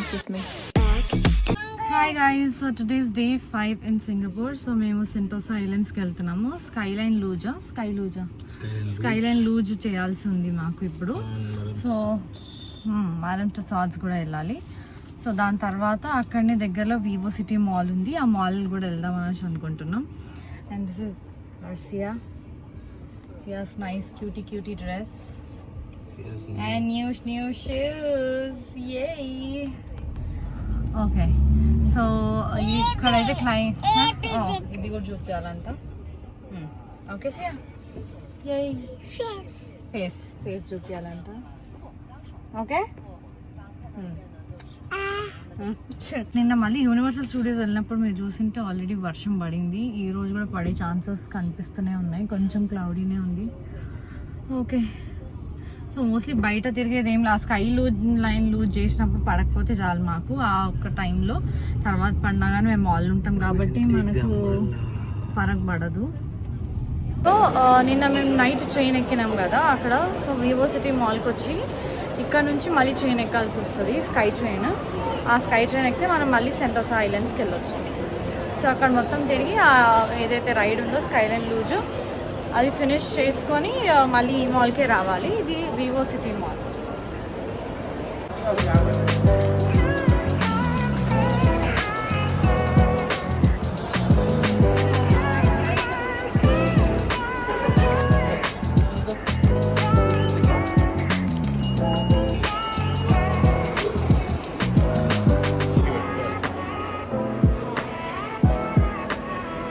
dance with me. Hi guys, so today is day 5 in Singapore. So మేము Sentosa ఐలాండ్స్కి వెళ్తున్నాము. Skyline loose చేయాల్సి ఉంది మాకు ఇప్పుడు. సో మారమ్ టు సాడ్స్ కూడా వెళ్ళాలి. సో దాని తర్వాత అక్కడనే దగ్గరలో వివో సిటీ మాల్ ఉంది. ఆ మాల్ కూడా వెళ్దాం అనేసి అనుకుంటున్నాం. And this is Sia's nice cutie dress and new shoes. Yay! Okay, so ఇక్కడైతే క్లయింట్ ఇది కూడా చూపించాలంట. ఓకే సియా, ఫేస్ చూపించాలంట. ఓకే, నిన్న మళ్ళీ యూనివర్సల్ స్టూడియోస్ వెళ్ళినప్పుడు మీరు చూసింటే ఆల్రెడీ వర్షం పడింది. ఈ రోజు కూడా పడే ఛాన్సెస్ కనిపిస్తూనే ఉన్నాయి. కొంచెం క్లౌడీనే ఉంది. ఓకే, సో మోస్ట్లీ బయట తిరిగేది ఏం లేదు. స్కై లైన్ లూజ్ చేసినప్పుడు పడకపోతే చాలు మాకు ఆ ఒక్క టైంలో. తర్వాత పడినా కానీ మేము మాల్ ఉంటాం కాబట్టి మనకు ఫరక్ పడదు. సో నిన్న మేము నైట్ ట్రైన్ ఎక్కినాం కదా అక్కడ. సో వివో సిటీ మాల్కి వచ్చి ఇక్కడ నుంచి మళ్ళీ ట్రైన్ ఎక్కాల్సి వస్తుంది, స్కై ట్రైన్. ఆ స్కై ట్రైన్ ఎక్కితే మనం మళ్ళీ సెంటోసా ఐలాండ్స్కి వెళ్ళొచ్చు. సో అక్కడ మొత్తం తిరిగి ఏదైతే రైడ్ ఉందో స్కైలైన్ లూజ్ అది ఫినిష్ చేసుకొని మళ్ళీ ఈ మాల్కే రావాలి. ఇది వివో సిటీ మాల్.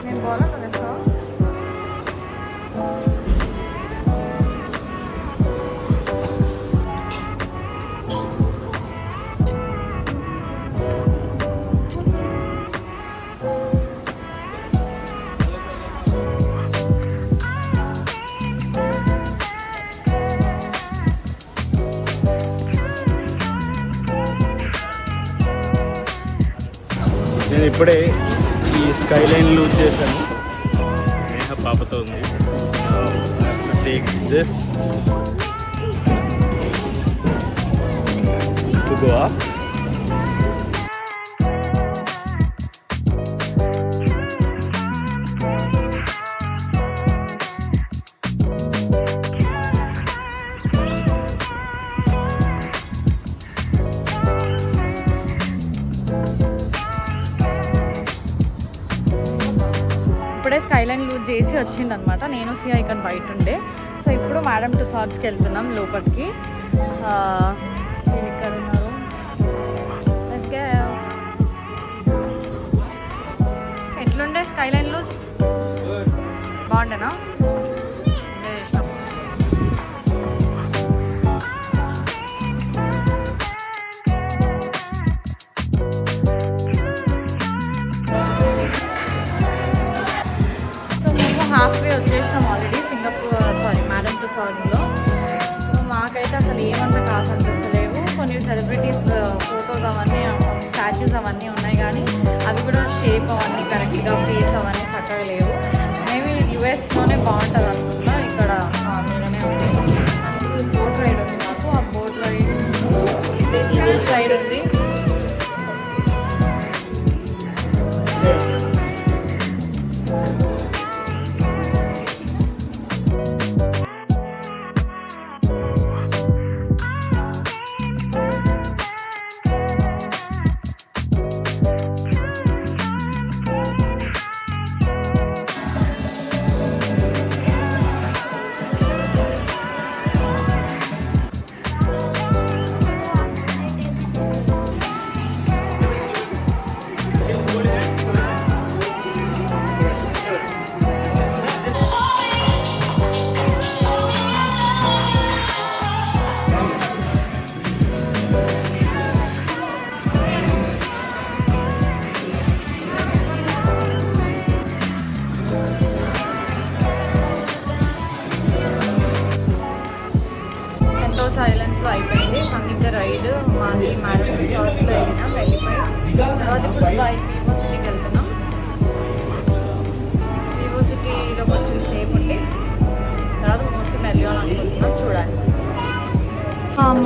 నేను పోవాలా కదా. నేను ఇప్పుడే ఈ స్కైలైన్ లూజ్ చేశాను. నేహ పాపతో ఉంది. Take this to go up. ఇప్పుడే స్కైలైన్ లూజ్ చేసి వచ్చిందనమాట. నేను సియా ఇక్కడ బయట ఉండే. సో ఇప్పుడు మేడమ్ టు సాడ్స్కి వెళ్తున్నాం లోపలికి. ఇక్కడ ఉన్నారు. ఎట్లుండే స్కైలైన్ లూజ్? బాగుండేనా? హాఫ్వే వచ్చేసినాం ఆల్రెడీ మేడమ్ టు సాడ్స్లో. సో మాకైతే అసలు ఏమంత కాసు అనిపిస్తలేవు. కొన్ని సెలబ్రిటీస్ ఫొటోస్ అవన్నీ స్టాచ్యూస్ అవన్నీ ఉన్నాయి కానీ అవి కూడా షేప్ అవన్నీ కరెక్ట్గా ఫేస్ అవన్నీ చక్కగా లేవు. మేబీ యూఎస్లోనే బాగుంటుంది అనుకుంటా. ఇక్కడ నార్మల్గానే ఉంది. బోట్ రైడ్ ఉంది మాకు. ఆ బోట్ రైడ్ ఉంది. ఐలాండ్స్లో అయిపోయింది సందిగ్ధ రైడ్ మాది. మేడమ్ రిసార్ట్స్లో వెళ్ళినాం. వెళ్ళిపోయి తర్వాత ఇప్పుడు వివో సిటీకి వెళ్తున్నాం. వివో సిటీలో కొంచెం సేపు ఉండి తర్వాత మోస్ట్లీ మెల్లియాలని అనుకుంటున్నాం. చూడాలి.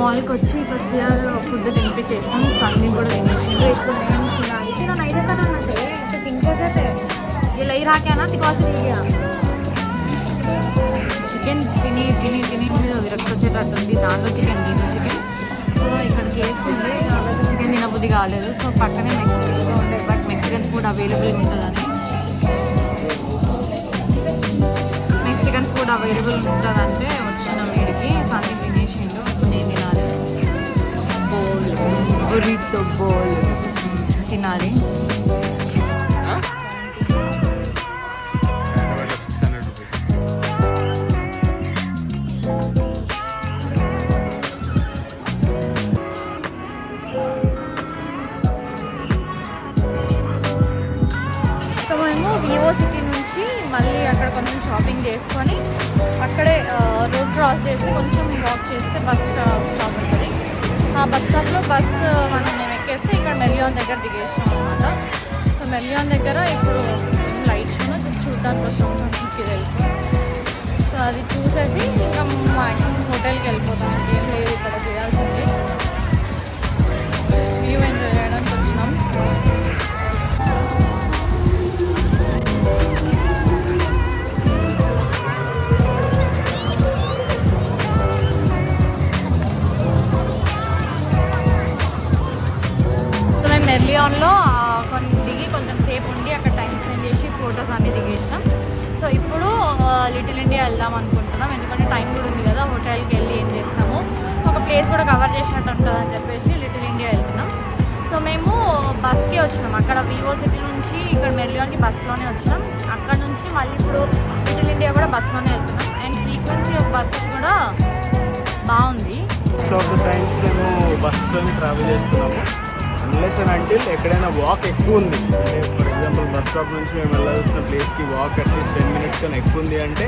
మాల్కి వచ్చి ఇప్పుడు సిఆర్ ఫుడ్ తినిపించేసినాం, సందీప్ కూడా తినేసిండు. ఇప్పుడు నేను తినాలి. నేను ఐదే కదా అంటే ఇంకా తింటే ఇలా రాకానా తికోసి చికెన్ తిని తిని తిని మీద విరక్తి వచ్చేటట్టుంది. దాంట్లో చికెన్ దీంట్లో చికెన్. సో ఇక్కడ కేక్స్ ఉంది, దాంట్లో చికెన్ తినబుద్ధి కాలేదు. సో పక్కనే మెక్సికన్గా ఉండే బట్ మెక్సికన్ ఫుడ్ అవైలబుల్గా ఉంటుందని మెక్సికన్ ఫుడ్ అవైలబుల్ ఉంటుందంటే వచ్చిన వీడికి సందీప్ తినేసిండు. ఇప్పుడు నేను తినాలి. బుర్రితో బోల్ తినాలి. సో మేము వివో సిటీ నుంచి మళ్ళీ అక్కడ కొంచెం షాపింగ్ చేసుకొని అక్కడే రోడ్ క్రాస్ చేసి కొంచెం వాక్ చేస్తే బస్ స్టాప్ ఉంటుంది. ఆ బస్ స్టాప్లో బస్సు మేము ఎక్కేస్తే ఇక్కడ మెర్లియాన్ దగ్గర దిగేసాం అనమాట. సో మెర్లియాన్ దగ్గర ఇప్పుడు లైట్ షోను జస్ట్ చూడడానికి వస్తాం, సంస్కృతికి తెలుసు. సో అది చూసేసి ఇంకా మ్యాక్సిమం హోటల్కి వెళ్ళిపోతాం. ఇంకేం లేదు ఇక్కడ చేయాల్సింది, వ్యూ ఎంజాయ్ చేయడానికి వచ్చినాం. మెర్లియాన్లో దిగి కొంచెం సేపు ఉండి అక్కడ టైం స్పెండ్ చేసి ఫొటోస్ అన్నీ దిగేసినాం. సో ఇప్పుడు లిటిల్ ఇండియా వెళ్దాం అనుకుంటున్నాం, ఎందుకంటే టైం కూడా ఉంది కదా. హోటల్కి వెళ్ళి ఏం చేస్తాము, ఒక ప్లేస్ కూడా కవర్ చేసినట్టు ఉంటుంది అని చెప్పేసి లిటిల్ ఇండియా వెళ్తున్నాం. సో మేము బస్కి వచ్చినాం, అక్కడ వివో సిటీ నుంచి ఇక్కడ మెర్లియాన్కి బస్లోనే వచ్చినాం. అక్కడ నుంచి మళ్ళీ ఇప్పుడు లిటిల్ ఇండియా కూడా బస్లోనే వెళ్తున్నాం. అండ్ ఫ్రీక్వెన్సీ ఆఫ్ బస్సెస్ కూడా బాగుంది. మోస్ట్ ఆఫ్ ద టైమ్స్ మేము బస్సులో ట్రావెల్ చేస్తున్నాము. అన్లెస్ అండ్ అంటిల్ ఎక్కడైనా వాక్ ఎక్కువ ఉంది అంటే, ఫర్ ఎగ్జాంపుల్ బస్ స్టాప్ నుంచి మేము వెళ్ళాల్సిన ప్లేస్కి వాక్ అట్లీస్ట్ 10 minutes కన్నా ఎక్కువ ఉంది అంటే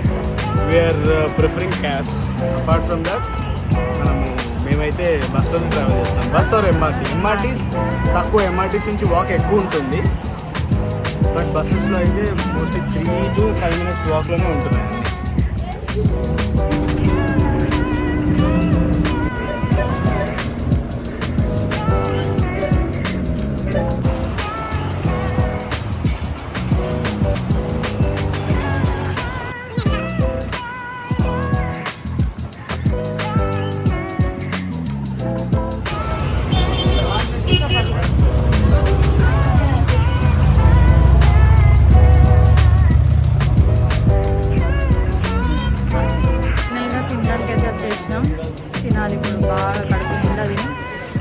we are preferring cabs. Apart from that మేమైతే బస్సులోనే ట్రావెల్ చేస్తాం. బస్ ఆర్ ఎంఆర్టీస్ తక్కువ, ఎంఆర్టీస్ నుంచి వాక్ ఎక్కువ ఉంటుంది. బట్ బస్సెస్లో అయితే మోస్ట్లీ 3 to 5 minutes వాక్లోనే ఉంటున్నాయండి. తినాలి ఇప్పుడు, బాగా కడుపు నిండా తిని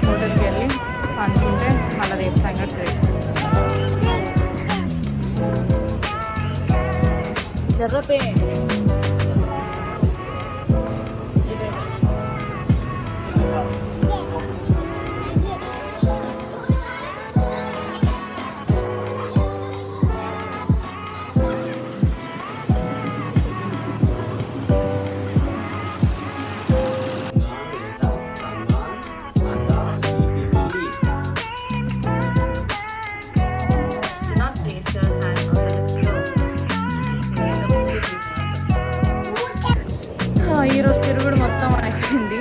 హోటల్కి వెళ్ళి పండుకుంటే మళ్ళీ రేపు సంగతి జర్రపే. ఈరోజు తిరుగుడు మొత్తం అయిపోయింది,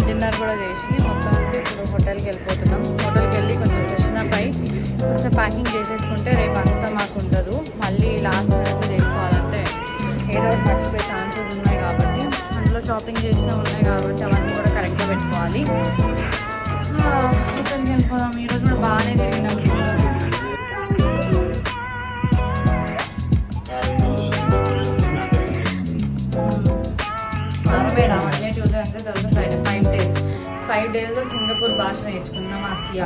డిన్నర్ కూడా చేసి మొత్తం ఇప్పుడు హోటల్కి వెళ్ళిపోతున్నాం. హోటల్కి వెళ్ళి కొంచెం ఫ్రెషన్ అప్ అయి కొంచెం ప్యాకింగ్ చేసేసుకుంటే రేపు అంతా మాకు ఉండదు. మళ్ళీ లాస్ట్ మినిట్లో చేసుకోవాలంటే ఏదో ఒకటి మర్చిపోయే ఛాన్సెస్ ఉన్నాయి కాబట్టి, అందులో షాపింగ్ చేసినవి ఉన్నాయి కాబట్టి అవన్నీ కూడా కరెక్ట్గా పెట్టుకోవాలి. హోటల్కి వెళ్ళిపోదాం. ఈరోజు కూడా బాగానే తిరిగినాం. మండే ట్యూస్డే అంటే తెలుసు 5 days 5 daysలో సింగపూర్ భాష నేర్చుకుందాం. ఆసియా